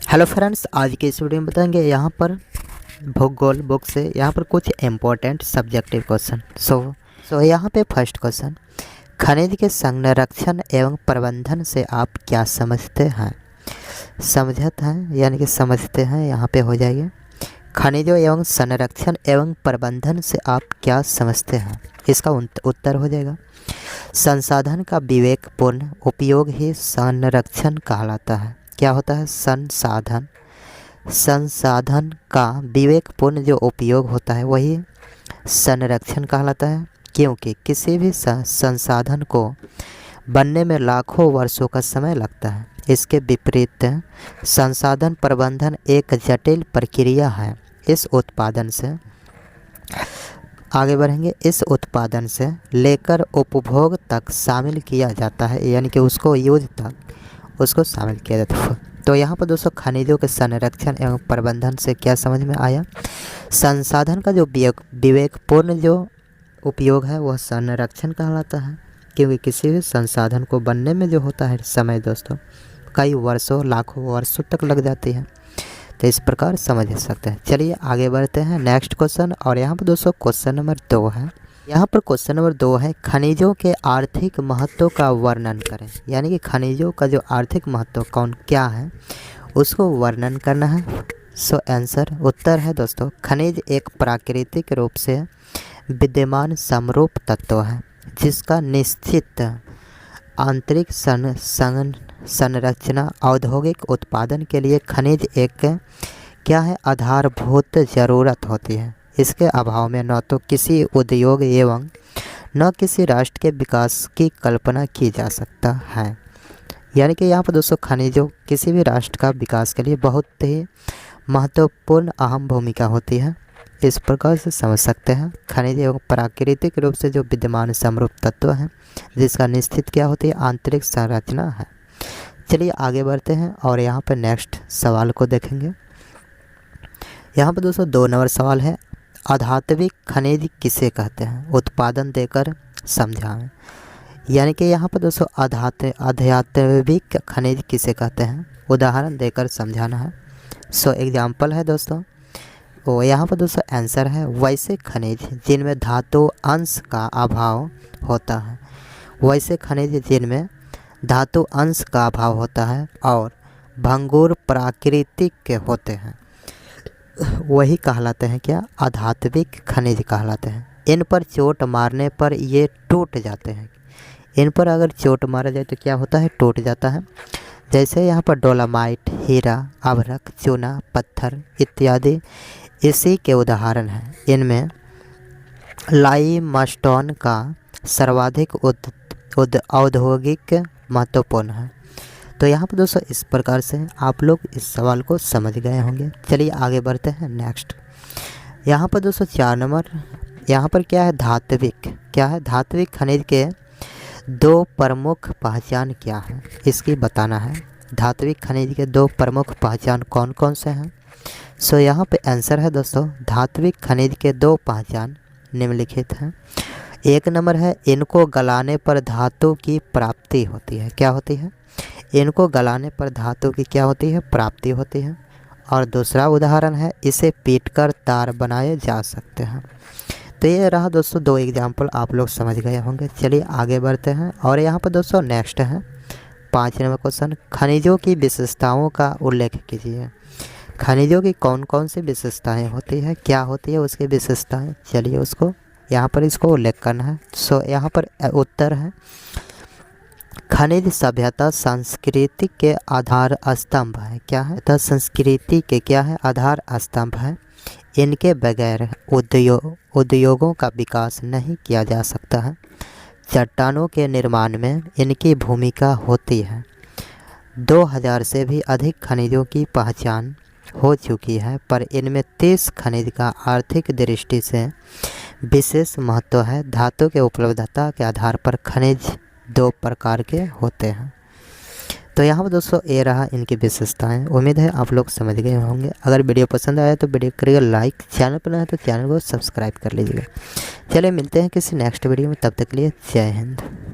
Hello friends, आज के इस वीडियो में बताएंगे यहाँ पर भूगोल बुक से यहाँ पर कुछ इम्पोर्टेंट सब्जेक्टिव क्वेश्चन। सो यहाँ पे फर्स्ट क्वेश्चन, खनिज के संरक्षण एवं प्रबंधन से आप क्या समझते हैं। समझते हैं यानी कि समझते हैं यहाँ पे हो जाएगी। खनिजों एवं संरक्षण एवं प्रबंधन से आप क्या समझते हैं, इसका उत्तर हो जाएगा संसाधन का विवेकपूर्ण उपयोग ही संरक्षण कहलाता है। क्या होता है? संसाधन का विवेकपूर्ण जो उपयोग होता है वही संरक्षण कहलाता है, क्योंकि किसी भी संसाधन को बनने में लाखों वर्षों का समय लगता है। इसके विपरीत संसाधन प्रबंधन एक जटिल प्रक्रिया है। इस उत्पादन से लेकर उपभोग तक शामिल किया जाता है, यानी कि उसको यूज तक उसको शामिल किया जाता है। तो यहाँ पर दोस्तों खनिजों के संरक्षण एवं प्रबंधन से क्या समझ में आया? संसाधन का जो विवेकपूर्ण जो उपयोग है वह संरक्षण कहलाता है, क्योंकि किसी भी संसाधन को बनने में जो होता है समय दोस्तों कई वर्षों लाखों वर्षों तक लग जाती है। तो इस प्रकार समझ सकते हैं। चलिए आगे बढ़ते हैं नेक्स्ट क्वेश्चन। और यहाँ पर दोस्तों क्वेश्चन नंबर 2 है। यहाँ पर क्वेश्चन नंबर 2 है, खनिजों के आर्थिक महत्व का वर्णन करें। यानी कि खनिजों का जो आर्थिक महत्व क्या है उसको वर्णन करना है। सो आंसर उत्तर है दोस्तों, खनिज एक प्राकृतिक रूप से विद्यमान समरूप तत्व है जिसका निश्चित आंतरिक संरचना औद्योगिक उत्पादन के लिए खनिज एक क्या है आधारभूत ज़रूरत होती है। इसके अभाव में न तो किसी उद्योग एवं न किसी राष्ट्र के विकास की कल्पना की जा सकता है। यानी कि यहाँ पर दोस्तों खनिजों किसी भी राष्ट्र का विकास के लिए बहुत ही महत्वपूर्ण अहम भूमिका होती है। इस प्रकार से समझ सकते हैं खनिज एवं प्राकृतिक रूप से जो विद्यमान समरूप तत्व हैं जिसका निश्चित क्या होती है आंतरिक संरचना है। चलिए आगे बढ़ते हैं और यहाँ पर नेक्स्ट सवाल को देखेंगे। यहाँ पर दोस्तों 2 नंबर सवाल है, अधात्विक खनिज किसे कहते हैं, उत्पादन देकर समझाएं। यानी कि यहाँ पर दोस्तों अधात्विक खनिज किसे कहते हैं, उदाहरण देकर समझाना है। सो एग्जाम्पल है दोस्तों, वो यहाँ पर दोस्तों आंसर है वैसे खनिज जिनमें धातु अंश का अभाव होता है। वैसे खनिज जिनमें धातु अंश का अभाव होता है और भंगुर प्राकृतिक के होते हैं वही कहलाते हैं क्या, अधात्विक खनिज कहलाते हैं। इन पर चोट मारने पर ये टूट जाते हैं। इन पर अगर चोट मारा जाए तो क्या होता है, टूट जाता है। जैसे यहाँ पर डोलामाइट, हीरा, अभ्रक, चूना, पत्थर इत्यादि इसी के उदाहरण हैं। इनमें लाइमस्टोन का सर्वाधिक औद्योगिक महत्वपूर्ण है। तो यहाँ पर दोस्तों इस प्रकार से आप लोग इस सवाल को समझ गए होंगे। चलिए आगे बढ़ते हैं नेक्स्ट। यहाँ पर दोस्तों 4 नंबर, यहाँ पर क्या है धात्विक, क्या है धात्विक खनिज के 2 प्रमुख पहचान क्या है, इसकी बताना है। धात्विक खनिज के 2 प्रमुख पहचान कौन कौन से हैं। सो यहाँ पे आंसर है दोस्तों, धात्विक खनिज के 2 पहचान निम्नलिखित हैं। 1 नंबर है, इनको गलाने पर धातु की प्राप्ति होती है। क्या होती है? इनको गलाने पर धातु की क्या होती है, प्राप्ति होती है। और दूसरा उदाहरण है, इसे पीटकर तार बनाए जा सकते हैं। तो ये रहा दोस्तों 2 एग्जाम्पल, आप लोग समझ गए होंगे। चलिए आगे बढ़ते हैं और यहाँ पर दोस्तों नेक्स्ट है 5 नंबर क्वेश्चन, खनिजों की विशेषताओं का उल्लेख कीजिए। खनिजों की कौन कौन सी विशेषताएं होती है, क्या होती है उसकी विशेषताएं, चलिए उसको यहाँ पर इसको उल्लेख करना है। सो यहाँ पर उत्तर है, खनिज सभ्यता संस्कृति के आधार स्तंभ है। क्या है? तो संस्कृति के क्या है, आधार स्तंभ है। इनके बगैर उद्योगों का विकास नहीं किया जा सकता है। चट्टानों के निर्माण में इनकी भूमिका होती है। 2000 से भी अधिक खनिजों की पहचान हो चुकी है, पर इनमें 30 खनिज का आर्थिक दृष्टि से विशेष महत्व है। धातु के उपलब्धता के आधार पर खनिज 2 प्रकार के होते हैं। तो यहाँ पर दोस्तों ये रहा इनकी विशेषताएं। उम्मीद है आप लोग समझ गए होंगे। अगर वीडियो पसंद आया तो वीडियो करिएगा लाइक, चैनल पर नया है तो चैनल को सब्सक्राइब कर लीजिएगा। चलिए मिलते हैं किसी नेक्स्ट वीडियो में, तब तक के लिए जय हिंद।